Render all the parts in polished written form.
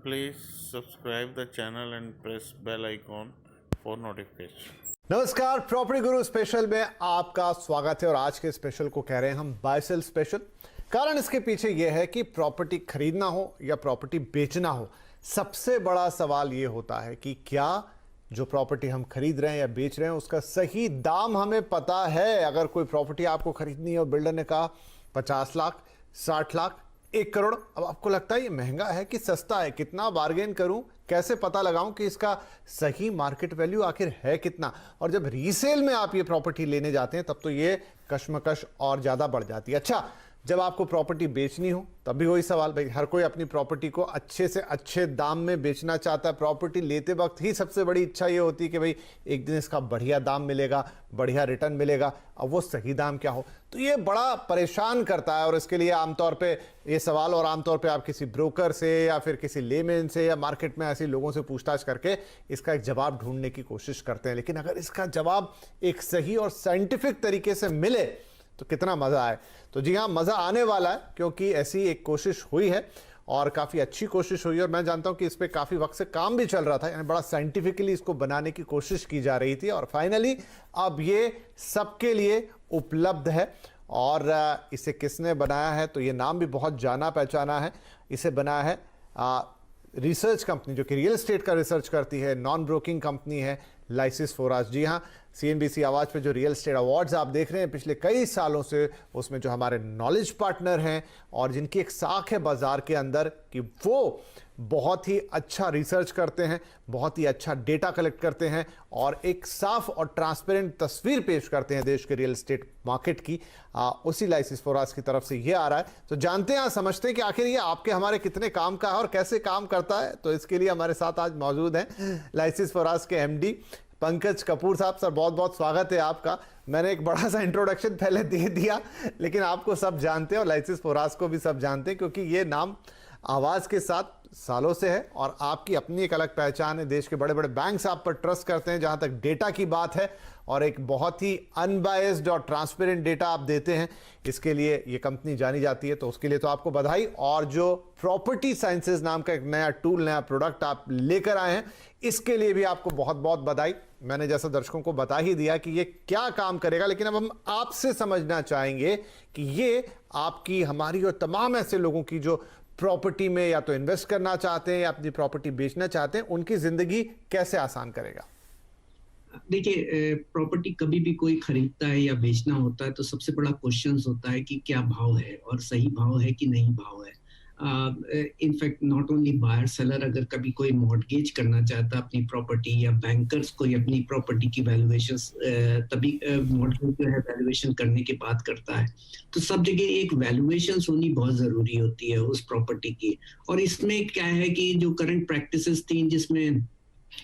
Please subscribe the channel and press bell icon for notification. नमस्कार, property गुरु special में आपका स्वागत है। और आज के स्पेशल को कह रहे हैं हम बाय सेल स्पेशल। कारण इसके पीछे यह है कि प्रॉपर्टी खरीदना हो या प्रॉपर्टी बेचना हो, सबसे बड़ा सवाल यह होता है कि क्या जो प्रॉपर्टी हम खरीद रहे हैं या बेच रहे हैं उसका सही दाम हमें पता है। अगर कोई प्रॉपर्टी आपको खरीदनी है और बिल्डर ने कहा 50 लाख, 60 लाख, 1 करोड़, अब आपको लगता है ये महंगा है कि सस्ता है, कितना बार्गेन करूं, कैसे पता लगाऊं कि इसका सही मार्केट वैल्यू आखिर है कितना। और जब रीसेल में आप ये प्रॉपर्टी लेने जाते हैं तब तो ये कश्मकश और ज्यादा बढ़ जाती है। अच्छा, जब आपको प्रॉपर्टी बेचनी हो तब भी वही सवाल, भाई हर कोई अपनी प्रॉपर्टी को अच्छे से अच्छे दाम में बेचना चाहता है। प्रॉपर्टी लेते वक्त ही सबसे बड़ी इच्छा ये होती है कि भाई एक दिन इसका बढ़िया दाम मिलेगा, बढ़िया रिटर्न मिलेगा। अब वो सही दाम क्या हो, तो ये बड़ा परेशान करता है। और इसके लिए आमतौर पे ये सवाल, और आमतौर पे आप किसी ब्रोकर से या फिर किसी लेमैन से या मार्केट में ऐसे लोगों से पूछताछ करके इसका एक जवाब ढूंढने की कोशिश करते हैं। लेकिन अगर इसका जवाब एक सही और साइंटिफिक तरीके से मिले तो कितना मजा आए। तो जी हाँ, मजा आने वाला है, क्योंकि ऐसी एक कोशिश हुई है और काफी अच्छी कोशिश हुई है। और मैं जानता हूं कि इस पे काफी वक्त से काम भी चल रहा था, यानी बड़ा साइंटिफिकली इसको बनाने की कोशिश की जा रही थी। और फाइनली अब ये सबके लिए उपलब्ध है। और इसे किसने बनाया है, तो ये नाम भी बहुत जाना पहचाना है। इसे बनाया है रिसर्च कंपनी जो कि रियल एस्टेट का रिसर्च करती है, नॉन ब्रोकिंग कंपनी है लाइसिस फोरास। जी हाँ, CNBC आवाज पे जो रियल एस्टेट अवार्ड्स आप देख रहे हैं पिछले कई सालों से, उसमें जो हमारे नॉलेज पार्टनर हैं और जिनकी एक साख है बाजार के अंदर कि वो बहुत ही अच्छा रिसर्च करते हैं, बहुत ही अच्छा डेटा कलेक्ट करते हैं और एक साफ और ट्रांसपेरेंट तस्वीर पेश करते हैं देश के रियल एस्टेट मार्केट की। उसी लाइसिस फोरास की तरफ से ये आ रहा है। तो जानते हैं, समझते हैं कि आखिर ये आपके हमारे कितने काम का है और कैसे काम करता है। तो इसके लिए हमारे साथ आज मौजूद हैं लाइसिस फोरास के MD पंकज कपूर साहब। सर, बहुत बहुत स्वागत है आपका। मैंने एक बड़ा सा इंट्रोडक्शन पहले दे दिया, लेकिन आपको सब जानते हैं और लाइसिस फोरास को भी सब जानते हैं, क्योंकि ये नाम आवाज के साथ सालों से है और आपकी अपनी एक अलग पहचान है। देश के बड़े बड़े बैंक्स आप पर ट्रस्ट करते हैं जहां तक डेटा की बात है, और एक बहुत ही अनबायस्ड और ट्रांसपेरेंट डेटा आप देते हैं। इसके लिए ये कंपनी जानी जाती है, तो उसके लिए तो आपको बधाई। और जो प्रॉपर्टी साइंसेज नाम का एक नया टूल, नया प्रोडक्ट आप लेकर आए हैं, इसके लिए भी आपको बहुत बहुत बधाई। मैंने जैसा दर्शकों को बता ही दिया कि ये क्या काम करेगा, लेकिन अब हम आपसे समझना चाहेंगे कि ये आपकी, हमारी और तमाम ऐसे लोगों की जो प्रॉपर्टी में या तो इन्वेस्ट करना चाहते हैं या अपनी प्रॉपर्टी बेचना चाहते हैं, उनकी जिंदगी कैसे आसान करेगा। देखिए, प्रॉपर्टी कभी भी कोई खरीदता है या बेचना होता है तो सबसे बड़ा क्वेश्चन होता है कि क्या भाव है और सही भाव है कि नहीं भाव है। In fact not only buyer seller, अगर कभी कोई मॉर्टगेज करना चाहता है अपनी प्रॉपर्टी या बैंकर्स कोई अपनी प्रॉपर्टी की वैल्यूएशन, तभी मॉर्टगेज जो है वैल्यूएशन करने की बात करता है। तो सब जगह एक वैल्यूएशन होनी बहुत जरूरी होती है उस प्रॉपर्टी की। और इसमें क्या है कि जो करंट प्रैक्टिसेस थी, जिसमें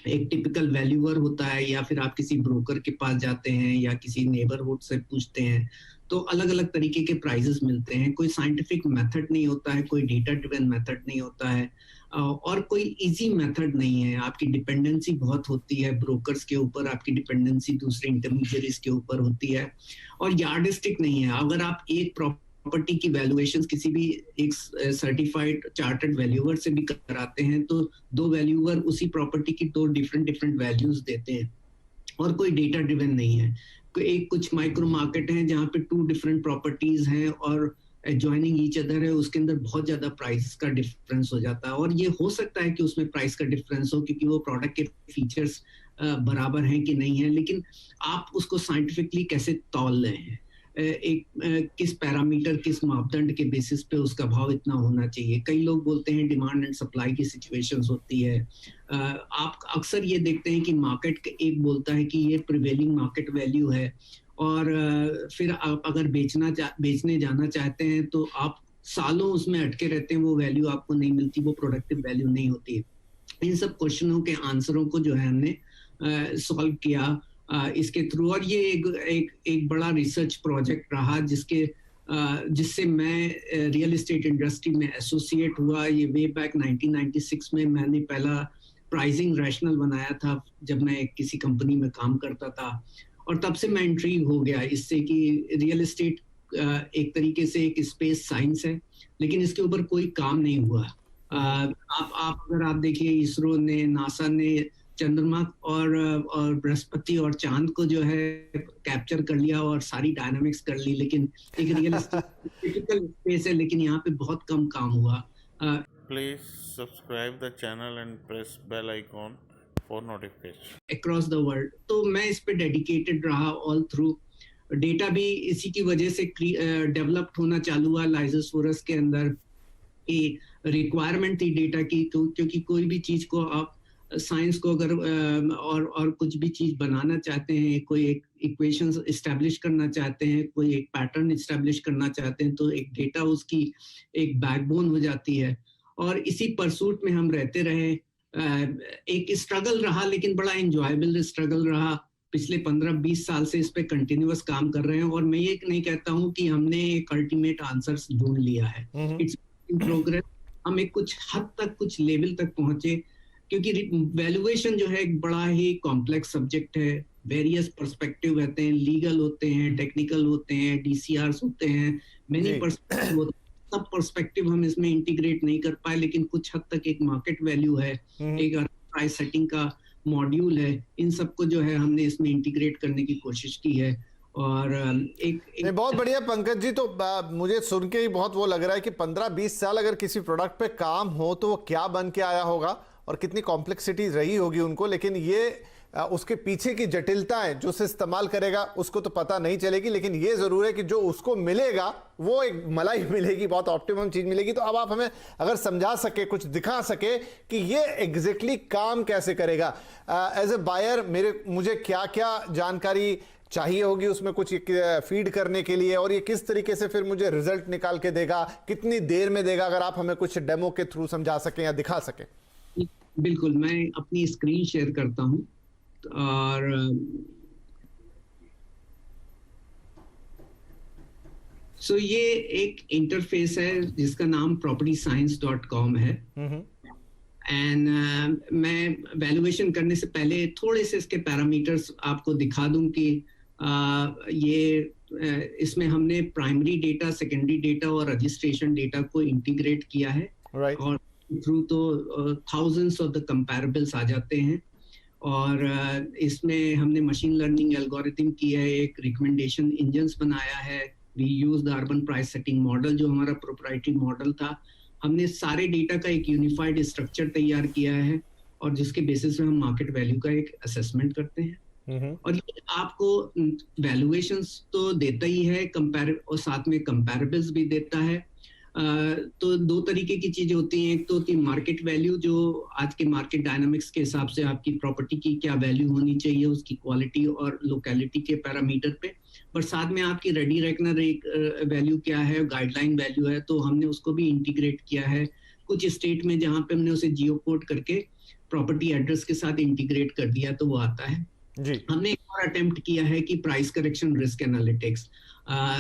एक टिपिकल वैल्यूअर होता है या फिर आप किसी ब्रोकर के पास जाते हैं या किसी नेबरहुड से पूछते हैं, तो अलग अलग तरीके के प्राइसेस मिलते हैं। कोई साइंटिफिक मेथड नहीं होता है, कोई डेटा ड्रिवन मेथड नहीं होता है, और कोई इजी मेथड नहीं है। आपकी डिपेंडेंसी बहुत होती है ब्रोकर्स के ऊपर, आपकी डिपेंडेंसी दूसरे इंटरमीडियरीज के ऊपर होती है, और यार्डस्टिक नहीं है। अगर आप एक प्रॉपर्टी की वैल्यूएशन किसी भी एक सर्टिफाइड चार्टर्ड वैल्यूअर से भी कराते हैं तो दो वैल्यूअर उसी प्रॉपर्टी की दो डिफरेंट वैल्यूज देते हैं, और कोई डेटा ड्रिवन नहीं है। एक कुछ माइक्रो मार्केट है जहाँ पे 2 डिफरेंट प्रॉपर्टीज हैं और ज्वाइनिंग ईच अदर है, उसके अंदर बहुत ज्यादा प्राइस का डिफरेंस हो जाता है। और ये हो सकता है कि उसमें प्राइस का डिफरेंस हो क्योंकि वो प्रोडक्ट के फीचर्स बराबर हैं कि नहीं है, लेकिन आप उसको साइंटिफिकली कैसे तौल रहे हैं, किस पैरामीटर, किस मापदंड के बेसिस पे उसका भाव इतना होना चाहिए। कई लोग बोलते हैं डिमांड एंड सप्लाई की सिचुएशंस होती है। आप अक्सर ये देखते हैं कि मार्केट एक बोलता है कि ये प्रिवेलिंग मार्केट वैल्यू है, और फिर आप अगर बेचने जाना चाहते हैं तो आप सालों उसमें अटके रहते हैं, वो वैल्यू आपको नहीं मिलती, वो प्रोडक्टिव वैल्यू नहीं होती है। इन सब क्वेश्चनों के आंसरों को जो है हमने सॉल्व किया इसके थ्रू। और ये एक बड़ा रिसर्च प्रोजेक्ट रहा जिससे मैं रियल एस्टेट इंडस्ट्री में एसोसिएट हुआ। ये वे बैक 1996 में मैंने पहला प्राइसिंग रैशनल बनाया था जब मैं किसी कंपनी में काम करता था, और तब से मैं इंट्रीग हो गया इससे कि रियल एस्टेट एक तरीके से एक स्पेस साइंस है, लेकिन इसके ऊपर कोई काम नहीं हुआ। आप अगर आप देखिए इसरो ने, नासा ने चंद्रमा और बृहस्पति और चांद को जो है कैप्चर कर लिया और सारी डायनामिक्स कर ली, लेकिन एक रियलिस्टिक क्रिटिकल स्पेस है, लेकिन यहाँ पे बहुत कम काम हुआ। Please subscribe the channel and press bell icon for notification. Across the world, तो मैं इस पे डेडिकेटेड रहा ऑल थ्रू। डेटा भी इसी की वजह से डेवलप्ड होना चालू हुआ लाइजोस्फोरस के अंदर, कि रिक्वायरमेंट थी डेटा की, क्योंकि कोई भी चीज को आप साइंस को अगर और कुछ भी चीज बनाना चाहते हैं, कोई एक इक्वेशंस एस्टैब्लिश करना चाहते हैं, कोई एक पैटर्न एस्टैब्लिश करना चाहते हैं, तो एक डेटा उसकी एक बैकबोन हो जाती है। और इसी परसूट में हम रहते रहे। एक स्ट्रगल रहा, लेकिन बड़ा एंजॉयबल स्ट्रगल रहा। पिछले 15-20 साल से इस पे कंटिन्यूअस काम कर रहे हैं, और मैं ये नहीं कहता हूँ कि हमने एक अल्टीमेट आंसर्स ढूंढ लिया है। It's in progress. हम एक कुछ हद तक, कुछ लेवल तक पहुंचे, क्योंकि वैल्यूएशन जो है एक बड़ा ही कॉम्प्लेक्स सब्जेक्ट है। वेरियस पर्सपेक्टिव रहते हैं, लीगल होते हैं, टेक्निकल होते हैं, डीसीआरस होते हैं, मेनी पर्सपेक्टिव होते हैं। सब पर्सपेक्टिव हम इसमें इंटीग्रेट नहीं कर पाए, लेकिन कुछ हद तक एक मार्केट वैल्यू है, एक प्राइस सेटिंग का मॉड्यूल है, इन सबको जो है हमने इसमें इंटीग्रेट करने की कोशिश की है। और एक बहुत बढ़िया पंकज जी। तो मुझे सुन के ही बहुत वो लग रहा है कि 15-20 साल अगर किसी प्रोडक्ट पे काम हो तो वो क्या बन के आया होगा और कितनी कॉम्प्लेक्सिटी रही होगी उनको, लेकिन ये उसके पीछे की जटिलताएं जो उसे इस्तेमाल करेगा उसको तो पता नहीं चलेगी, लेकिन ये जरूर है कि जो उसको मिलेगा वो एक मलाई मिलेगी, बहुत ऑप्टिमम चीज मिलेगी। तो अब आप हमें अगर समझा सके, कुछ दिखा सके कि ये एग्जैक्टली काम कैसे करेगा। एज ए बायर मुझे क्या क्या जानकारी चाहिए होगी उसमें कुछ फीड करने के लिए, और ये किस तरीके से फिर मुझे रिजल्ट निकाल के देगा, कितनी देर में देगा, अगर आप हमें कुछ डेमो के थ्रू समझा सकें या दिखा सकें। बिल्कुल, मैं अपनी स्क्रीन शेयर करता हूं। और ये एक इंटरफेस है जिसका नाम propertyscience.com है। एंड मैं वैल्यूएशन करने से पहले थोड़े से इसके पैरामीटर्स आपको दिखा दूं कि इसमें हमने प्राइमरी डेटा, सेकेंडरी डेटा और रजिस्ट्रेशन डेटा को इंटीग्रेट किया है। और थ्रू तो थाउजेंड्स ऑफ द कंपैरेबल्स आ जाते हैं। और इसमें हमने मशीन लर्निंग एल्गोरिथम की है, एक रिकमेंडेशन इंजन्स बनाया है। We use the urban price setting model, जो हमारा प्रोप्राइटरी मॉडल था। हमने सारे डेटा का एक यूनिफाइड स्ट्रक्चर तैयार किया है, और जिसके बेसिस पे हम मार्केट वैल्यू का एक असेसमेंट करते हैं। और ये आपको वैल्यूएशंस तो देता ही है, और साथ में कंपैरेबल्स भी देता है। तो दो तरीके की चीजें होती हैं। एक तो होती है मार्केट वैल्यू, जो आज के मार्केट डायनामिक्स के हिसाब से आपकी प्रॉपर्टी की क्या वैल्यू होनी चाहिए, उसकी क्वालिटी और लोकेलिटी के पैरामीटर पे। पर साथ में आपकी रेडी रेकनर एक वैल्यू क्या है, गाइडलाइन वैल्यू है, तो हमने उसको भी इंटीग्रेट किया है। कुछ स्टेट में जहाँ पे हमने उसे जियो कोड करके प्रॉपर्टी एड्रेस के साथ इंटीग्रेट कर दिया, तो वो आता है जी। हमने एक और अटेम्प्ट किया है कि price correction risk analytics.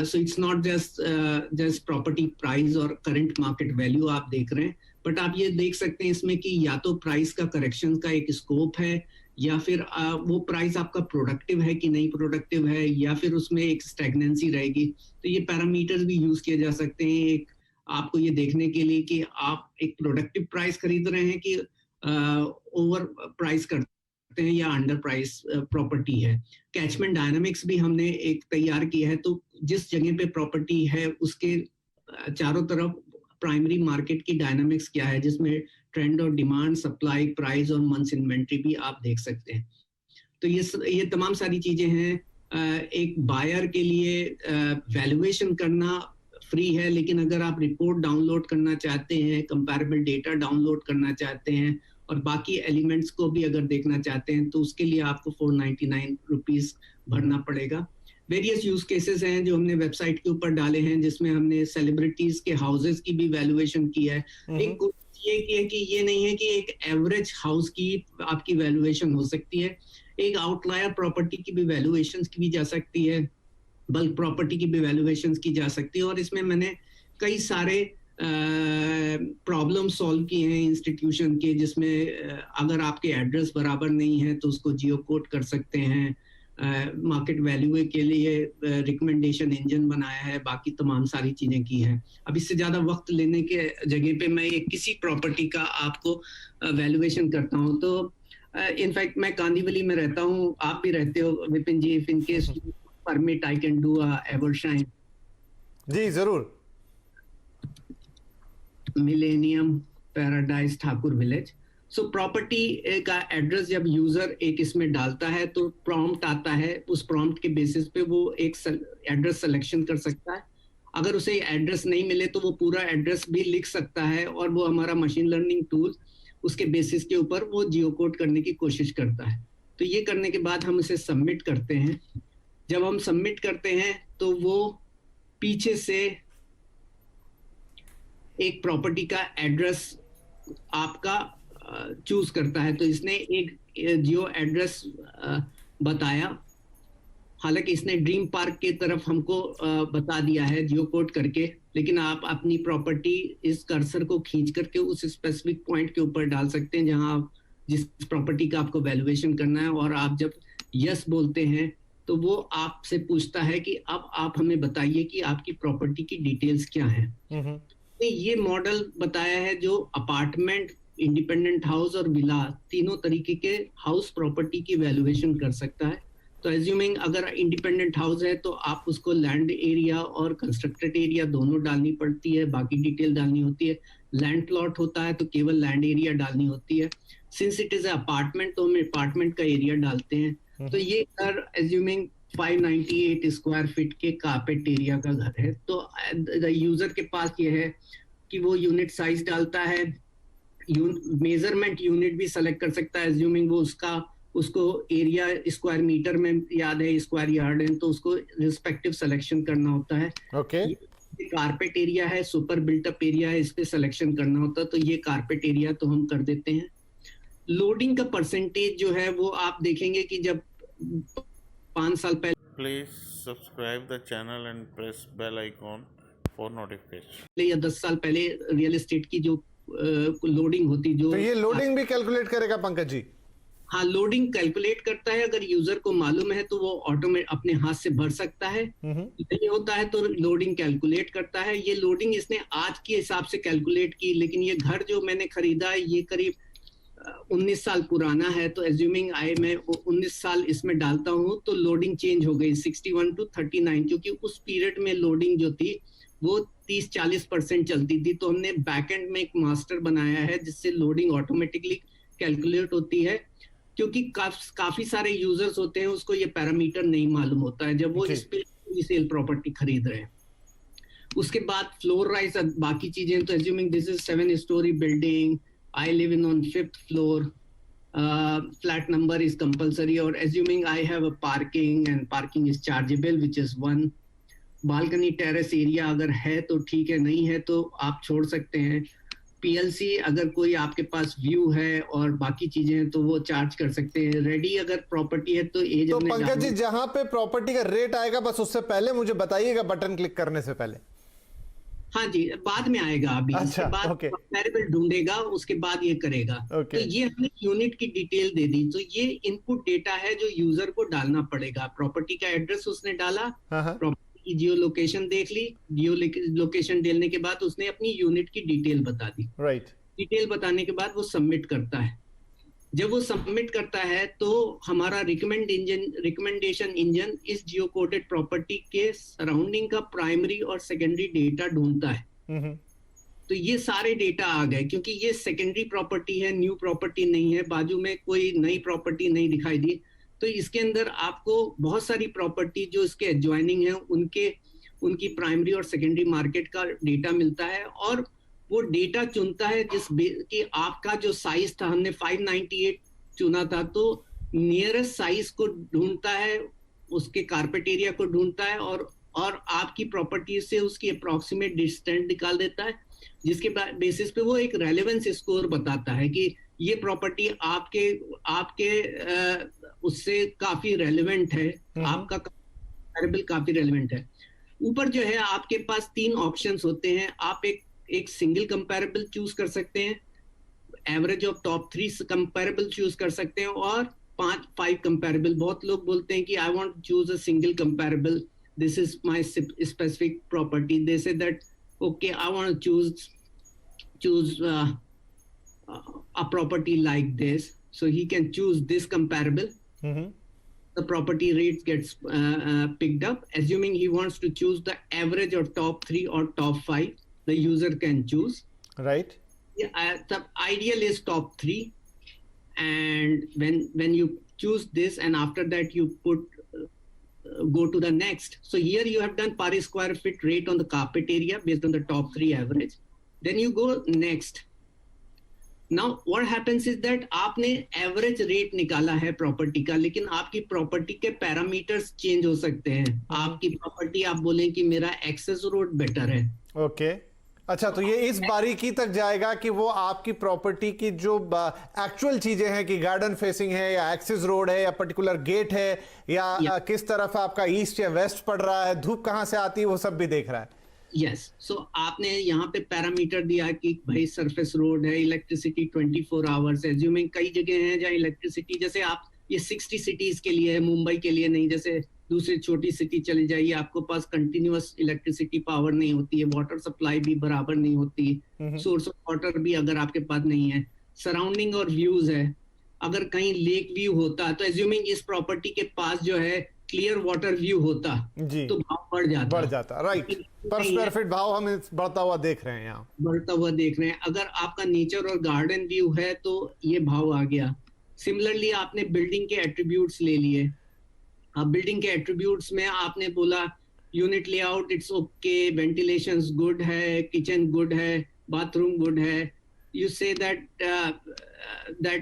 So it's not just property price और करंट मार्केट वैल्यू आप देख रहे हैं, बट आप ये देख सकते हैं इसमें कि या तो प्राइस का करेक्शन का एक स्कोप है, या फिर वो प्राइस आपका प्रोडक्टिव है कि नहीं प्रोडक्टिव है, या फिर उसमें एक स्टैग्नेंसी रहेगी। तो ये पैरामीटर्स भी यूज किए जा सकते हैं एक आपको ये देखने के लिए कि आप एक प्रोडक्टिव प्राइस खरीद रहे हैं कि ओवर प्राइस करते हैं या अंडर प्राइस प्रॉपर्टी है। कैचमेंट डायनामिक्स भी हमने एक तैयार किया है, तो जिस जगह पे प्रॉपर्टी है उसके चारों तरफ प्राइमरी मार्केट की डायनामिक्स क्या है, जिसमें ट्रेंड और डिमांड, सप्लाई, प्राइस और मंथ्स इन्वेंट्री भी आप देख सकते हैं। तो ये तमाम सारी चीजें हैं। एक बायर के लिए वैल्यूएशन करना फ्री है, लेकिन अगर आप रिपोर्ट डाउनलोड करना चाहते हैं, कंपैरेबल डेटा डाउनलोड करना चाहते हैं और बाकी एलिमेंट्स को भी अगर देखना चाहते हैं, तो उसके लिए आपको 499 रुपीज भरना पड़ेगा। वेरियस यूज केसेस हैं जो हमने वेबसाइट के ऊपर डाले हैं, जिसमें हमने सेलिब्रिटीज के हाउसेस की भी वैल्यूएशन की है। एक कोशिश ये की है कि ये नहीं है कि एक एवरेज हाउस की आपकी वैल्यूएशन हो सकती है, एक आउटलायर प्रॉपर्टी की भी वैल्यूएशन की जा सकती है, बल्क प्रॉपर्टी की भी वैल्यूएशन की जा सकती है। और इसमें मैंने कई सारे प्रॉब्लम सॉल्व किए हैं इंस्टीट्यूशन के, जिसमें अगर आपके एड्रेस बराबर नहीं है तो उसको जियो कोड कर सकते हैं। मार्केट वैल्यू के लिए रिकमेंडेशन इंजन बनाया है, बाकी तमाम सारी चीजें की हैं। अब इससे ज्यादा वक्त लेने के जगह पे मैं किसी प्रॉपर्टी का आपको वैल्यूएशन करता हूं। तो इनफैक्ट मैं कांदीवली में रहता हूं, आप भी रहते हो Vipin ji, if in case permit I can do Evershine. जी जरूर। Millennium paradise Thakur village. So property का एड्रेस जब यूजर एक इसमें डालता है तो प्रॉम्प्ट आता है, उस प्रॉम्प्ट के बेसिस पे वो एक एड्रेस सिलेक्शन कर सकता है। अगर उसे एड्रेस नहीं मिले तो वो पूरा एड्रेस भी लिख सकता है, और वो हमारा मशीन लर्निंग टूल उसके बेसिस के ऊपर वो जियो कोड करने की कोशिश करता है। तो ये करने के बाद हम इसे सबमिट करते हैं। जब हम सबमिट करते हैं तो वो पीछे से एक प्रॉपर्टी का एड्रेस आपका चूज करता है। तो इसने एक जियो एड्रेस बताया, हालांकि इसने ड्रीम पार्क की तरफ हमको बता दिया है जियो कोड करके, लेकिन आप अपनी प्रॉपर्टी इस कर्सर को खींच करके उस स्पेसिफिक पॉइंट के ऊपर डाल सकते हैं जहां आप जिस प्रॉपर्टी का आपको वैल्यूएशन करना है। और आप जब यस बोलते हैं तो वो आपसे पूछता है कि अब आप हमें बताइए कि आपकी प्रॉपर्टी की डिटेल्स क्या है। ये मॉडल बताया है जो अपार्टमेंट, इंडिपेंडेंट हाउस और विला तीनों तरीके के हाउस प्रॉपर्टी की वैल्यूएशन कर सकता है। तो एज्यूमिंग अगर इंडिपेंडेंट हाउस है तो आप उसको लैंड एरिया और कंस्ट्रक्टेड एरिया दोनों डालनी पड़ती है, बाकी डिटेल डालनी होती है। लैंड प्लॉट होता है तो केवल लैंड एरिया डालनी होती है। सिंस इट इज अपार्टमेंट तो हम अपार्टमेंट का एरिया डालते हैं। तो ये घर एज्यूमिंग 598 स्क्वायर फीट के कारपेट एरिया का घर है, तो यूजर के पास ये है कि वो यूनिट साइज डालता है, मेजरमेंट यूनिट भी सेलेक्ट कर सकता है। एज्यूमिंग वो उसको एरिया स्क्वायर मीटर में याद है, स्क्वायर यार्ड है, तो उसको रिस्पेक्टिव सिलेक्शन करना होता है। ओके। ये कारपेट एरिया है, सुपर बिल्टअप एरिया है, इस पे सिलेक्शन करना होता है। तो ये कारपेट एरिया तो हम कर देते हैं। लोडिंग का परसेंटेज जो है वो आप देखेंगे कि जब 5 साल पहले, Please subscribe the channel and press bell icon for notification. या 10 साल पहले रियल एस्टेट की जो लोडिंग होती, जो तो ये लोडिंग भी कैलकुलेट करेगा पंकज जी? हाँ, लोडिंग कैलकुलेट करता है। अगर यूजर को मालूम है तो वो ऑटोमेट अपने हाथ से भर सकता है। नहीं होता है तो लोडिंग कैलकुलेट करता है। ये लोडिंग इसने आज के हिसाब से कैलकुलेट की, लेकिन ये घर जो मैंने खरीदा है ये करीब 19 साल पुराना है। तो एज्यूमिंग मैं 19 साल इसमें डालता हूँ तो लोडिंग चेंज हो गई 61 to 39, क्योंकि उस पीरियड में लोडिंग जो थी वो 30-40% चलती थी। तो हमने बैकएंड में एक मास्टर बनाया है जिससे लोडिंग ऑटोमेटिकली कैलकुलेट होती है, क्योंकि काफी सारे यूजर्स होते हैं उसको ये पैरामीटर नहीं मालूम होता है जब वो इस पे सेल प्रॉपर्टी खरीद रहे हैं। उसके बाद फ्लोर राइज बाकी चीजें, तो assuming this is 7 story building, I live in on 5th floor, flat number is compulsory, or assuming I have a parking and parking is chargeable which is 1, balcony terrace area अगर है तो ठीक है, नहीं है तो आप छोड़ सकते हैं। PLC अगर कोई आपके पास व्यू है और बाकी चीजें हैं तो वो चार्ज कर सकते हैं। रेडी अगर प्रॉपर्टी है तो एज, तो पंकज जी जहां पे प्रॉपर्टी का रेट आएगा बस उससे पहले मुझे बताइएगा, बटन क्लिक करने से पहले। हाँ जी, बाद में आएगा अभी। अच्छा, इसके बाद कंपैरेबल ढूंढेगा, उसके बाद ये करेगा। तो ये हमने यूनिट की डिटेल दे दी। तो ये इनपुट डेटा है जो यूजर को डालना पड़ेगा। प्रॉपर्टी का एड्रेस उसने डाला, प्रॉपर्टी की जियो लोकेशन देख ली, जियो लोकेशन डालने के बाद उसने अपनी यूनिट की डिटेल बता दी। राइट। डिटेल बताने के बाद वो सबमिट करता है। जब वो सबमिट करता है तो हमारा रिकमेंडेशन इंजन इस जियो कोडेड प्रॉपर्टी के सराउंडिंग का प्राइमरी और सेकेंडरी डेटा ढूंढता है। तो ये सारे डेटा आ गए, क्योंकि ये सेकेंडरी प्रॉपर्टी है, न्यू प्रॉपर्टी नहीं है, बाजू में कोई नई प्रॉपर्टी नहीं दिखाई दी। तो इसके अंदर आपको बहुत सारी प्रॉपर्टी जो इसके एडजॉइनिंग है उनकी प्राइमरी और सेकेंडरी मार्केट का डेटा मिलता है, और वो डेटा चुनता है कि आपका जो साइज था, हमने 598 चुना था, तो नियरेस्ट साइज को ढूंढता है, उसके कारपेट एरिया को ढूंढता है, और आपकी प्रॉपर्टी से उसकी अप्रोक्सीमेट डिस्टेंस निकाल देता है, जिसके बेसिस पे वो एक रेलेवेंस स्कोर बताता है कि ये प्रॉपर्टी आपके उससे काफी रेलेवेंट है, आपका कंपैरेबल काफी रेलेवेंट है। ऊपर जो है आपके पास 3 ऑप्शंस होते हैं। आप एक सिंगल कंपैरेबल चूज कर सकते हैं, average of top 3 comparable choose कर सकते हैं, और 5 कंपैरेबल. बहुत लोग बोलते हैं कि I want to choose a single comparable, this is my specific property. They say that okay, I want to choose a property like this, so he can choose this comparable. The property rate gets picked up. Assuming he wants to choose the average or top 3 or top 5, the user can choose. Right. Yeah, the ideal is top 3, and when you choose this and after that you put go to the next. So here you have done per square feet rate on the carpet area based on the top 3 average. Then you go next. Now what happens is that आपने average rate निकाला है property का, लेकिन आपकी property के parameters change हो सकते हैं. आपकी प्रॉपर्टी आप बोलें कि मेरा एक्सेस रोड बेटर है. ओके. अच्छा, तो ये इस बारीकी तक जाएगा कि वो आपकी प्रॉपर्टी की जो एक्चुअल चीजें हैं कि गार्डन फेसिंग है या एक्सेस रोड है या पर्टिकुलर गेट है या किस तरफ आपका ईस्ट या वेस्ट पड़ रहा है, धूप कहां से आती है, वो सब भी देख रहा है. यस. सो आपने यहाँ पे पैरामीटर दिया कि भाई सरफेस रोड है, इलेक्ट्रिसिटी 24 आवर्स. एज्यूमिंग कई जगह हैं जहाँ इलेक्ट्रिसिटी, जैसे आप ये 60 सिटीज के लिए है, मुंबई के लिए नहीं. जैसे दूसरी छोटी सिटी चली जाइए, आपको पास कंटिन्यूअस इलेक्ट्रिसिटी पावर नहीं होती है, वाटर सप्लाई भी बराबर नहीं होती, सोर्स ऑफ वाटर भी अगर आपके पास नहीं है, सराउंडिंग और व्यूज है. अगर कहीं लेक व्यू होता है तो एज्यूमिंग इस प्रॉपर्टी के पास जो है क्लियर वाटर व्यू होता जी, तो भाव बढ़ जाता. राइट. पर स्क्वायर फीट भाव हम बढ़ता हुआ देख रहे हैं, यहाँ बढ़ता हुआ देख रहे हैं. अगर आपका नेचर और गार्डन व्यू है तो ये भाव आ गया. सिमिलरली आपने बिल्डिंग के एट्रीब्यूट्स ले लिए. अब बिल्डिंग के एट्रीब्यूट्स में आपने बोला unit layout it's okay, ventilation good है, किचन गुड है, बाथरूम गुड है. You say that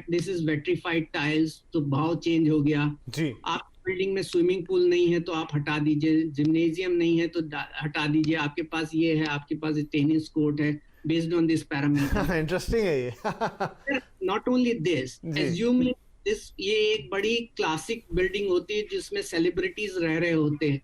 this is vitrified tiles, तो भाव चेंज हो गया जी. आप बिल्डिंग में स्विमिंग पूल नहीं है तो आप हटा दीजिए, जिम्नेजियम नहीं है तो हटा दीजिए, आपके पास ये है, आपके पास टेनिस कोर्ट है, based on this parameter. Interesting है ये. Not only this, assuming this, ये एक बड़ी क्लासिक बिल्डिंग होती है जिसमें सेलिब्रिटीज रह रहे होते हैं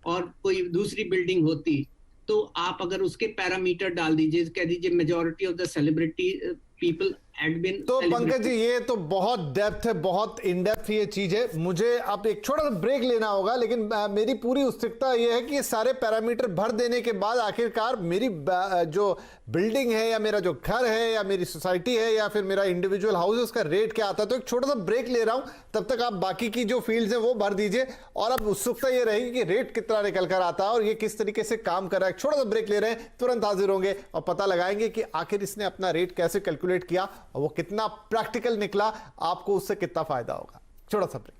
और कोई दूसरी बिल्डिंग होती, तो आप अगर उसके पैरामीटर डाल दीजिए, कह दीजिए majority of the celebrity people had been. तो पंकज जी, ये तो बहुत डेप्थ है, बहुत इन डेप्थ ये चीज है. मुझे अब एक छोटा सा ब्रेक लेना होगा, लेकिन मेरी पूरी उत्सुकता ये है कि ये सारे पैरामीटर भर देने के बाद आखिरकार मेरी जो बिल्डिंग है या मेरा जो घर है या मेरी सोसाइटी है या फिर मेरा इंडिविजुअल हाउस है, उसका रेट क्या आता है. तो एक छोटा सा ब्रेक ले रहा हूं, तब तक आप बाकी की जो फील्ड्स हैं वो भर दीजिए, और अब उत्सुकता ये रहेगी कि रेट कितना निकल कर आता है और ये किस तरीके से काम कर रहा है. छोटा सा ब्रेक ले रहे हैं, तुरंत हाजिर होंगे और पता लगाएंगे कि आखिर इसने अपना रेट कैसे कैलकुलेट किया और वो कितना प्रैक्टिकल निकला, आपको उससे कितना फायदा होगा. छोटा सा ब्रेक.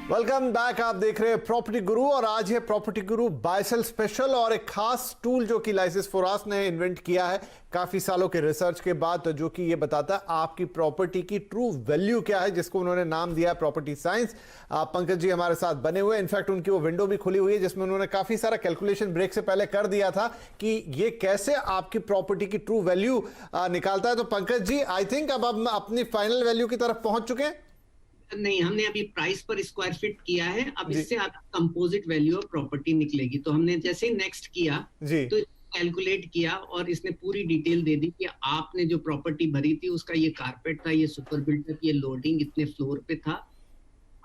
Welcome back. आप देख रहे हैं प्रॉपर्टी गुरु और आज है प्रॉपर्टी गुरु बायसेल स्पेशल और एक खास टूल जो कि लाइसेंस फोरास ने इन्वेंट किया है काफी सालों के रिसर्च के बाद, तो जो कि ये बताता है आपकी प्रॉपर्टी की ट्रू वैल्यू क्या है, जिसको उन्होंने नाम दिया है प्रॉपर्टी साइंस. पंकज जी हमारे साथ बने हुए, इनफैक्ट उनकी वो विंडो भी खुली हुई है जिसमें उन्होंने काफी सारा कैलकुलेशन ब्रेक से पहले कर दिया था कि ये कैसे आपकी प्रॉपर्टी की ट्रू वैल्यू निकालता है. तो पंकज जी, आई थिंक अब हम अपनी फाइनल वैल्यू की तरफ पहुंच चुके हैं. नहीं, हमने अभी प्राइस पर स्क्वायर फीट किया है. अब इससे आपका कंपोजिट वैल्यू ऑफ प्रॉपर्टी निकलेगी. तो हमने जैसे नेक्स्ट किया तो कैलकुलेट किया और इसने पूरी डिटेल दे दी कि आपने जो प्रॉपर्टी भरी थी उसका ये कारपेट था, ये सुपर बिल्डअप, ये लोडिंग इतने फ्लोर पे था,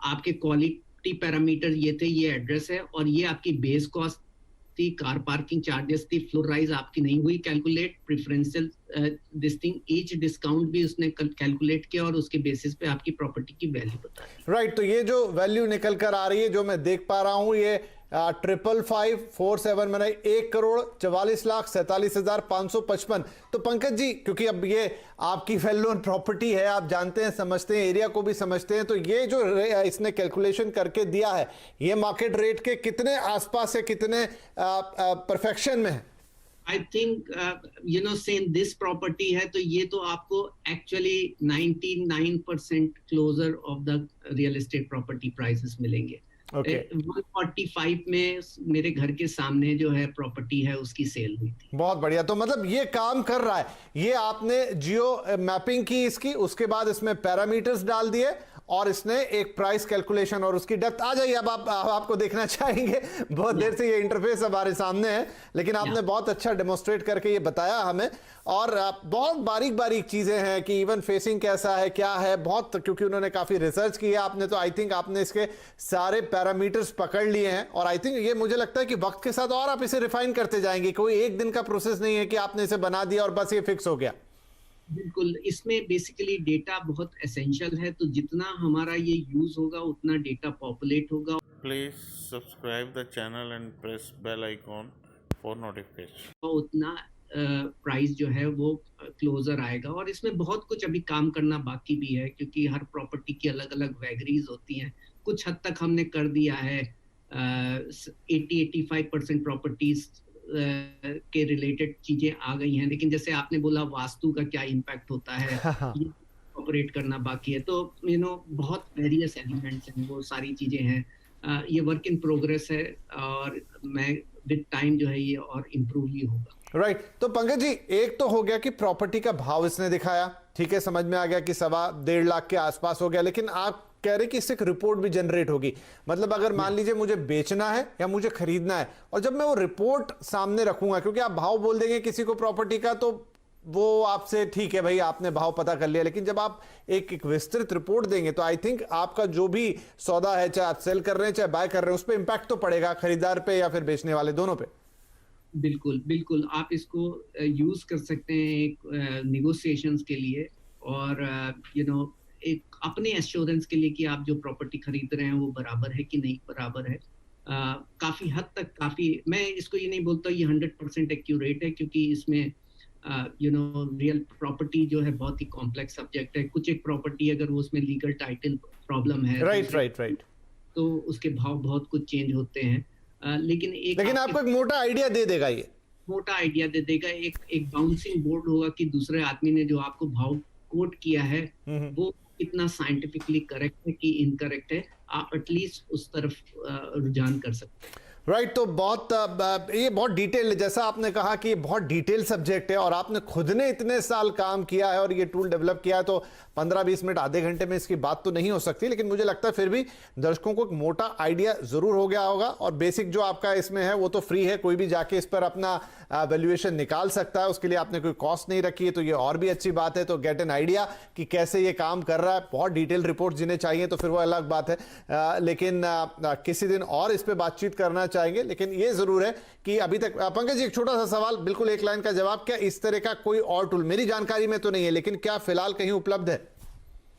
आपके क्वालिटी पैरामीटर ये थे, ये एड्रेस है, और ये आपकी बेस कॉस्ट थी, कार पार्किंग चार्जेस थी, फ्लोर राइज आपकी नहीं हुई calculate, preferential this thing, each discount भी उसने कैलकुलेट किया और उसके बेसिस पे आपकी प्रॉपर्टी की वैल्यू बताई. राइट. तो ये जो वैल्यू निकल कर आ रही है, जो मैं देख पा रहा हूं, ये 55547 मैंने 1,44,47,555. तो पंकज जी, क्योंकि अब ये आपकी वेल नोन प्रॉपर्टी है, आप जानते हैं, समझते हैं, एरिया को भी समझते हैं, तो ये जो इसने कैलकुलेशन करके दिया है, ये मार्केट रेट के कितने आसपास है, कितने परफेक्शन में है? I think saying this property है तो ये तो आपको actually 99% closer of the real estate property prices मिलेंगे. 145 में मेरे घर के सामने जो है प्रॉपर्टी है उसकी सेल हुई थी. बहुत बढ़िया. तो मतलब ये काम कर रहा है. ये आपने जियो मैपिंग की इसकी, उसके बाद इसमें पैरामीटर्स डाल दिए और इसने एक प्राइस कैलकुलेशन और उसकी डेप्थ आ जाइए। अब आपको देखना चाहेंगे, बहुत देर से ये इंटरफेस हमारे सामने है, लेकिन आपने बहुत अच्छा डेमोस्ट्रेट करके ये बताया हमें। और बहुत बारीक बारीक चीजें हैं कि इवन फेसिंग कैसा है, क्या है, बहुत, क्योंकि उन्होंने काफी रिसर्च की है आपने, तो आई थिंक आपने इसके सारे पैरामीटर्स पकड़ लिए हैं। और आई थिंक ये मुझे लगता है कि वक्त के साथ और आप इसे रिफाइन करते जाएंगे, कोई एक दिन का प्रोसेस नहीं है कि आपने इसे बना दिया और बस ये फिक्स हो गया। बिल्कुल, इसमें बेसिकली डेटा बहुत एसेंशियल है, तो जितना हमारा ये यूज होगा उतना डेटा पॉपुलेट होगा। Please subscribe the channel and press bell icon for notification. और उतना प्राइस जो है वो क्लोजर आएगा। और इसमें बहुत कुछ अभी काम करना बाकी भी है, क्योंकि हर प्रॉपर्टी की अलग अलग वैगरीज होती हैं। कुछ हद तक हमने कर दिया है, 80-85% प्रॉपर्टीज के रिलेटेड चीजें आ गई हैं, लेकिन जैसे आपने बोला वास्तु का क्या इम्पैक्ट होता है ये ऑपरेट करना बाकी है। तो बहुत वेरियस एलिमेंट्स हैं, वो सारी चीजें हैं। ये वर्क इन प्रोग्रेस है और मैं विद टाइम जो है ये और इम्प्रूव ही होगा। राइट तो पंकज जी, एक तो हो गया कि प्रॉपर्टी का भाव इसने दिखाया, ठीक है, समझ में आ गया कि 1.25 लाख के आसपास हो गया, लेकिन आप कह रहे कि इससे एक रिपोर्ट भी जनरेट होगी। मतलब अगर मान लीजिए मुझे बेचना है या मुझे खरीदना है, और जब मैं वो रिपोर्ट सामने रखूंगा, क्योंकि आप भाव बोल देंगे किसी को प्रॉपर्टी का तो वो आपसे ठीक है भाई, आपने भाव पता कर लिया, लेकिन जब आप एक विस्तृत रिपोर्ट देंगे तो आई थिंक आपका जो भी सौदा है, चाहे आप सेल कर रहे हैं चाहे बाय कर रहे हैं, उस पर इंपैक्ट तो पड़ेगा खरीदार पे या फिर बेचने वाले, दोनों पे। बिल्कुल बिल्कुल, आप इसको यूज कर सकते हैं एक निगोशिएशंस के लिए, और एक अपने एश्योरेंस के लिए कि आप जो प्रॉपर्टी खरीद रहे हैं वो बराबर है कि नहीं बराबर है। काफी हद तक, मैं इसको ये नहीं बोलता ये 100% एक्यूरेट है, क्योंकि इसमें रियल प्रॉपर्टी जो है बहुत ही कॉम्प्लेक्स सब्जेक्ट है। कुछ एक प्रॉपर्टी अगर वो उसमें लीगल टाइटल प्रॉब्लम है, राइट तो उसके भाव बहुत कुछ चेंज होते हैं। लेकिन आपको एक मोटा आइडिया दे देगा, ये मोटा आइडिया दे देगा। एक बाउंसिंग बोर्ड होगा कि दूसरे आदमी ने जो आपको भाव कोट किया है वो कितना साइंटिफिकली करेक्ट है कि इनकरेक्ट है, आप एटलीस्ट उस तरफ रुझान कर सकते हैं। राइट तो ये बहुत डिटेल, जैसा आपने कहा कि ये बहुत डिटेल सब्जेक्ट है और आपने खुद ने इतने साल काम किया है और ये टूल डेवलप किया है, तो 15-20 मिनट आधे घंटे में इसकी बात तो नहीं हो सकती, लेकिन मुझे लगता है फिर भी दर्शकों को एक मोटा आइडिया जरूर हो गया होगा। और बेसिक जो आपका इसमें है वो तो फ्री है, कोई भी जाके इस पर अपना वैल्यूएशन निकाल सकता है, उसके लिए आपने कोई कॉस्ट नहीं रखी है, तो ये और भी अच्छी बात है। तो गेट एन आइडिया कि कैसे ये काम कर रहा है। बहुत डिटेल रिपोर्ट जिन्हें चाहिए तो फिर वो अलग बात है, लेकिन किसी दिन और इस पर बातचीत करना चाहेंगे। लेकिन ये जरूर है कि अभी तक, पंकज जी एक छोटा सा सवाल, बिल्कुल एक लाइन का जवाब, क्या इस तरह का कोई और टूल, मेरी जानकारी में तो नहीं है, लेकिन क्या फिलहाल कहीं उपलब्ध है?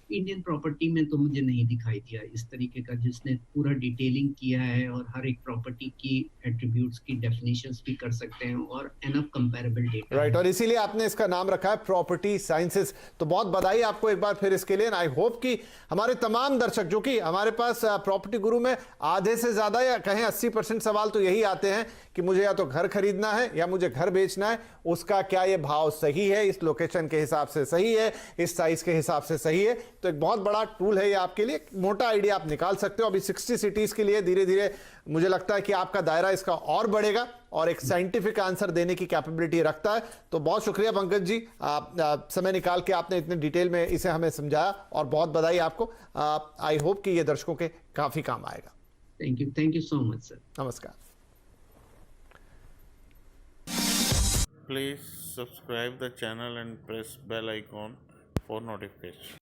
इंडियन प्रॉपर्टी में तो मुझे नहीं दिखाई दिया इस तरीके का जिसने पूरा डिटेलिंग किया है और हर एक प्रॉपर्टी की एट्रीब्यूट्स की डेफिनेशंस भी कर सकते हैं और एनफ कंपैरेबल डेटा। राइट और इसीलिए आपने इसका नाम रखा है प्रॉपर्टी साइंसेस। तो बहुत बधाई आपको एक बार फिर इसके लिए। आई होप कि हमारे तमाम दर्शक, जो कि हमारे पास प्रॉपर्टी गुरु में आधे से ज्यादा या कहें 80% सवाल तो यही आते हैं कि मुझे या तो घर खरीदना है या मुझे घर बेचना है, उसका क्या ये भाव सही है, इस लोकेशन के हिसाब से सही है, इस साइज के हिसाब से सही है। तो एक बहुत बड़ा टूल है ये आपके लिए, मोटा आइडिया आप निकाल सकते हो। अभी 60 सिटीज के लिए धीरे धीरे मुझे लगता है कि आपका दायरा इसका और बढ़ेगा और एक साइंटिफिक आंसर देने की कैपेबिलिटी रखता है। तो बहुत शुक्रिया पंकज जी, आप समय निकाल के आपने इतने डिटेल में इसे हमें समझाया और बहुत बधाई आपको। आई होप कि ये दर्शकों के काफी काम आएगा। Thank you so much sir. नमस्कार। Please subscribe the channel and press bell icon for notification.